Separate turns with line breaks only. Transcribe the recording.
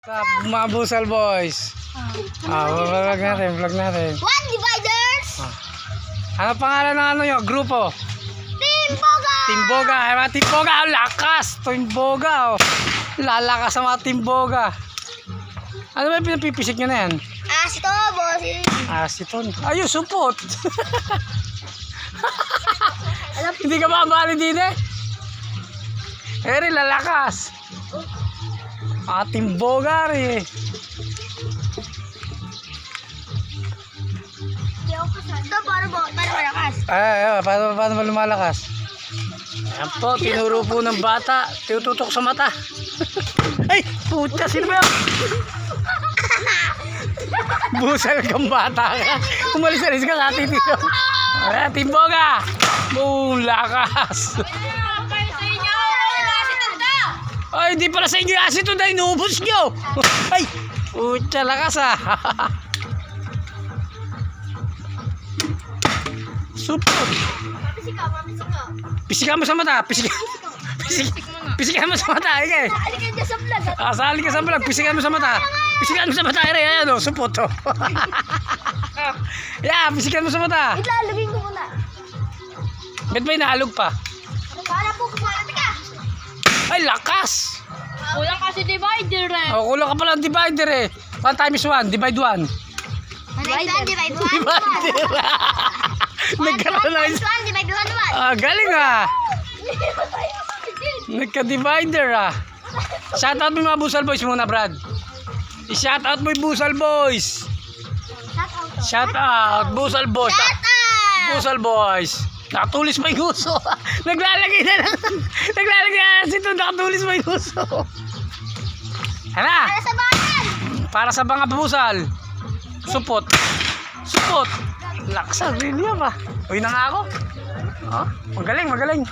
Mga Busal Boys. Vlog natin.
One dividers.
Ano pangalan ng ano yung grupo?
Timboga.
Timboga. Mga Timboga, ang lakas. Timboga, oh. Lalakas sa mga Timboga. Ano ba yung pinapipisik nyo na yan?
Asito, boss.
Asiton. Ayun, supot. Hindi ka makabali din eh. Eri, lalakas. Mga Timboga rin eh.
Ito, para malakas.
Paano ba lumalakas? Ayan po, tinuro po ng bata. Tinututok sa mata. Ay, puta, sino ba yun? Busal kang bata ka. Umalis-alis ka sa atin dito. Ayan, Timboga. Boom, lakas. Ay, hindi pala sa inyo yung asito dahil inuubos nyo. Ay, puta, lakas ah. Supot. Pisikan mo sa mata. Pisikan mo sa mata. Okay.
Sali ka dyan sa vlog.
Sali ka sa vlog. Pisikan mo sa mata. Pisikan mo sa mata. Ayan o. Supot o. Yeah, pisikan mo sa mata.
Ilalagin ko muna.
Ba't ba inaalog pa?
Para po kumalat ka.
Ay, lakas.
Kulang kasi divider eh.
O, kulang ka pala ng divider eh. 1 times 1. Divide 1.
Divide 1.
Divider. Nagkaroon na.
1, divide 1.
Ah, galing ah. Nagka-divider ah. Shoutout mo yung mga Busal Boys muna, Brad. I-shoutout mo yung Busal Boys. Shoutout, Busal Boys. Busal Boys. Nakatulis pa yung gusto. Naglalagay na lang. Naglalagay na lang sito. Nakatulis pa yung gusto. Hala.
Para sa bayan.
Para sa mga Busal. Supot. Supot. Laksa, William ah. Uy na nga ako. Oh, magaling.